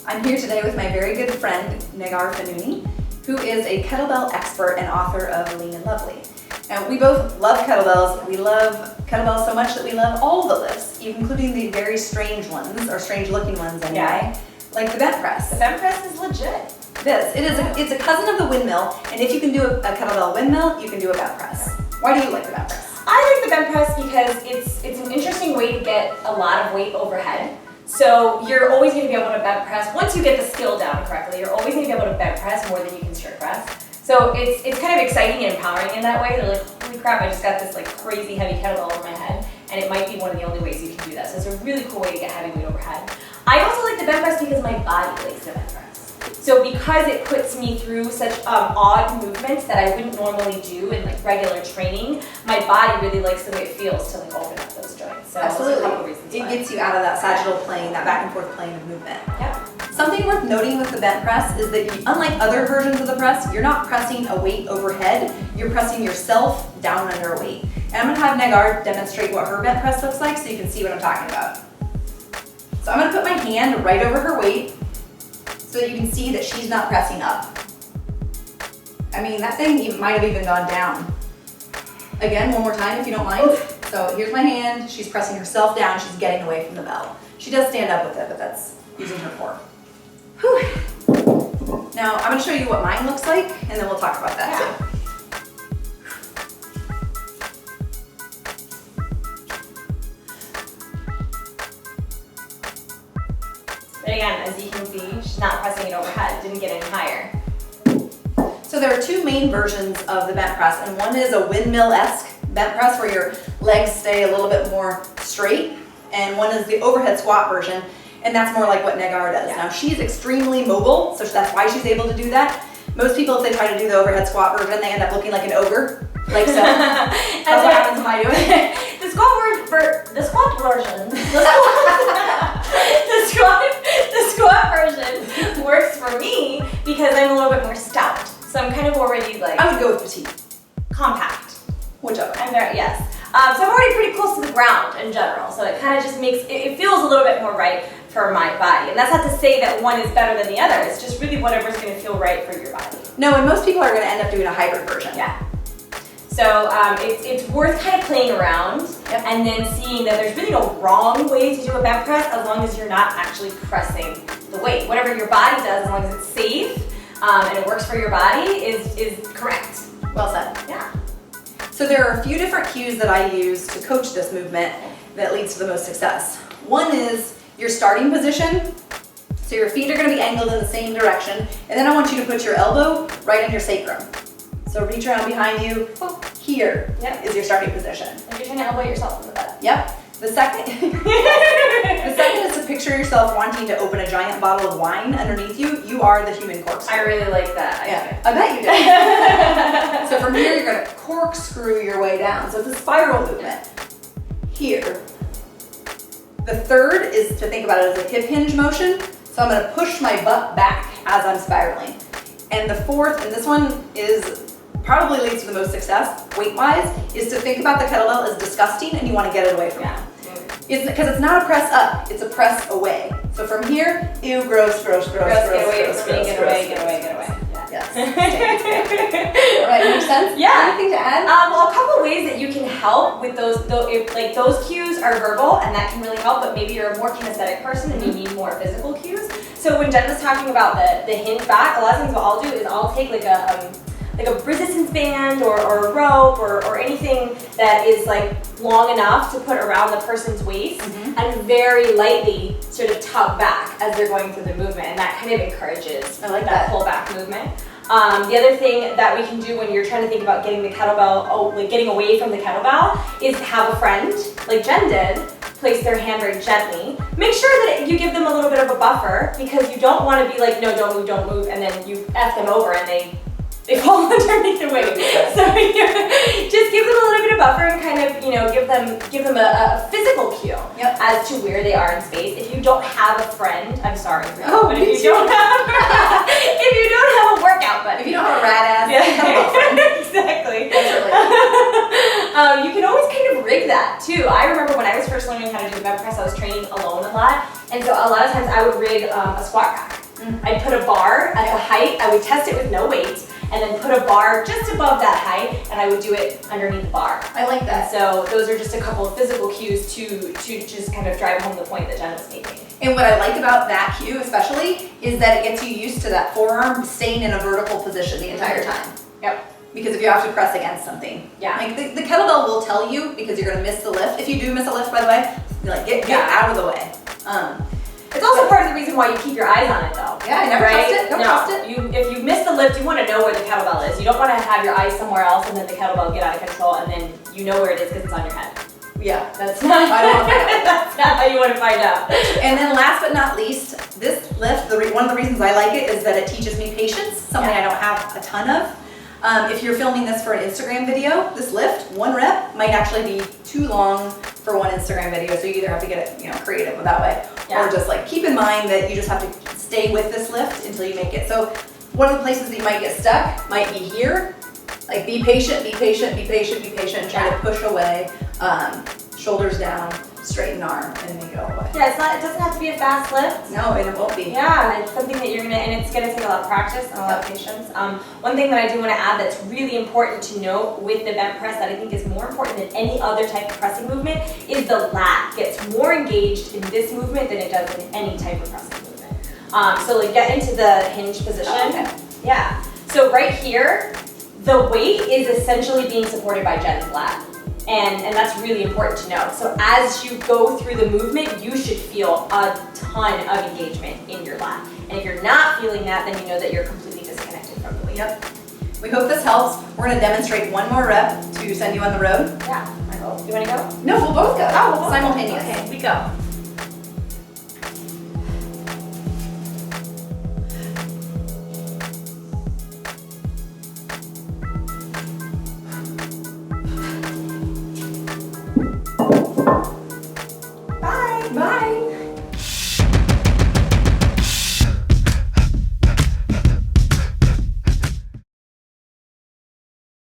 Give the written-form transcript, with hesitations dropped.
I'm here today with my very good friend, Negar Fanouni, who is a kettlebell expert and author of Lean and Lovely. Now, we both love kettlebells. We love kettlebells so much that we love all the lifts, including the very strange ones, or strange looking ones anyway, like the bent press. The bent press is legit. It's a cousin of the windmill, and if you can do a kettlebell windmill, you can do a bent press. Why do you like the bent press? I like the bent press because it's an interesting way to get a lot of weight overhead. So you're always going to be able to bent press. Once you get the skill down correctly, you're always going to be able to bent press more than you can strict press. So it's kind of exciting and empowering in that way. They're like, holy crap, I just got this like crazy heavy kettlebell over my head, and it might be one of the only ways you can do that. So it's a really cool way to get heavy weight overhead. I also like the bent press because my body likes the bent press. So because it puts me through such odd movements that I wouldn't normally do in like regular training, my body really likes the way it feels to like open up those joints. So absolutely, there's a couple reasons it why. gets you out of that sagittal plane, that back and forth plane of movement. Yeah. Something worth noting with the bent press is that unlike other versions of the press, you're not pressing a weight overhead, you're pressing yourself down under a weight. And I'm gonna have Negar demonstrate what her bent press looks like so you can see what I'm talking about. So I'm gonna put my hand right over her weight so that you can see that she's not pressing up. I mean, that thing might have even gone down. Again, one more time if you don't mind. So here's my hand, she's pressing herself down, she's getting away from the bell. She does stand up with it, but that's using her core. Whew. Now, I'm gonna show you what mine looks like, and then we'll talk about that too. But again, as you can see, she's not pressing it overhead, didn't get any higher. So there are two main versions of the bent press, and one is a windmill-esque bent press where your legs stay a little bit more straight, and one is the overhead squat version, and that's more like what Negar does. Yeah. Now she's extremely mobile, so that's why she's able to do that. Most people, if they try to do the overhead squat version, they end up looking like an ogre, like so. That's what happens when I do it. The squat version, the squat version works for me because I'm a little bit more stout. So I'm kind of already like I would go with petite, compact. whichever. I'm very, yes. So I'm already pretty close to the ground in general. So it kind of just makes, it feels a little bit more right for my body. And that's not to say that one is better than the other. It's just really whatever's going to feel right for your body. No, and most people are going to end up doing a hybrid version. Yeah. So it's worth kind of playing around and then seeing that there's really no wrong way to do a bent press as long as you're not actually pressing the weight. Whatever your body does, as long as it's safe and it works for your body, is correct. Well said. Yeah. So there are a few different cues that I use to coach this movement that leads to the most success. One is your starting position. So your feet are going to be angled in the same direction, and then I want you to put your elbow right on your sacrum. So reach around behind you. Here is your starting position. Like you're trying to elbow yourself in the butt. Yep. The second is to picture yourself wanting to open a giant bottle of wine underneath you. You are the human corkscrew. I really like that. I bet you did. So from here, you're going to corkscrew your way down. So it's a spiral movement. Here. The third is to think about it as a hip hinge motion. So I'm going to push my butt back as I'm spiraling. And the fourth, and this one is probably leads to the most success weight-wise, is to think about the kettlebell as disgusting and you want to get it away from you. Because it's not a press up, it's a press away. So from here, ew, gross, gross, gross, gross, get away gross, from me, gross, get gross, away, gross, get away, gross. get away. Yes. All right, makes sense? Yeah. Anything to add? Well, a couple ways that you can help with those, like those cues are verbal and that can really help, but maybe you're a more kinesthetic person and you need more physical cues. So when Jen was talking about the hinge back, a lot of times what I'll do is I'll take like a resistance band or a rope or anything that is like long enough to put around the person's waist and very lightly sort of tug back as they're going through the movement, and that kind of encourages that pull back movement. The other thing that we can do when you're trying to think about getting the kettlebell, like getting away from the kettlebell, is have a friend, like Jen did, place their hand very gently. Make sure that you give them a little bit of a buffer because you don't want to be like, no, don't move, and then you F them over and they fall underneath the weight. So just give them a little bit of buffer and kind of, give them a physical cue as to where they are in space. If you don't have a friend, I'm sorry, but if you don't have a workout buddy, if you don't have a rad ass, exactly. That's you can always kind of rig that too. I remember when I was first learning how to do the bent press, I was training alone a lot, and so a lot of times I would rig a squat rack. I'd put a bar at the height, I would test it with no weight, and then put a bar just above that height, and I would do it underneath the bar. I like that. So those are just a couple of physical cues to just kind of drive home the point that Jen was making. And what I like about that cue especially is that it gets you used to that forearm staying in a vertical position the entire time. Yep. Because if you have to press against something. Yeah. Like the kettlebell will tell you because you're gonna miss the lift. If you do miss a lift, by the way, you're like, get out of the way. It's also part of the reason why you keep your eyes on it though. Yeah, I never trust it. Don't trust it. If you miss the lift, you want to know where the kettlebell is. You don't want to have your eyes somewhere else and then the kettlebell get out of control and then you know where it is because it's on your head. Yeah, that's not, I don't want to find out. That's not how you want to find out. And then last but not least, this lift, one of the reasons I like it is that it teaches me patience, something I don't have a ton of. If you're filming this for an Instagram video, this lift, 1 rep, might actually be too long for one Instagram video, so you either have to get it, creative that way, or just like keep in mind that you just have to stay with this lift until you make it. So one of the places that you might get stuck might be here. Like be patient, be patient, be patient, be patient, and try to push away, shoulders down, straighten arm, and make it all the way. Yeah, it doesn't have to be a fast lift. No, and it won't be. Yeah, it's something that and it's gonna take a lot of practice and a lot of patience. One thing that I do want to add that's really important to note with the bent press that I think is more important than any other type of pressing movement is the lat gets more engaged in this movement than it does in any type of pressing movement. So like get into the hinge position. Oh, okay. Yeah. So right here, the weight is essentially being supported by Jen's lat. And that's really important to know. So as you go through the movement, you should feel a ton of engagement in your lat. And if you're not feeling that, then you know that you're completely disconnected from the weight. Yep. We hope this helps. We're going to demonstrate one more rep to send you on the road. Yeah, I hope. You want to go? No, we'll both go. Oh, we'll both go. Simultaneous. Okay, we go.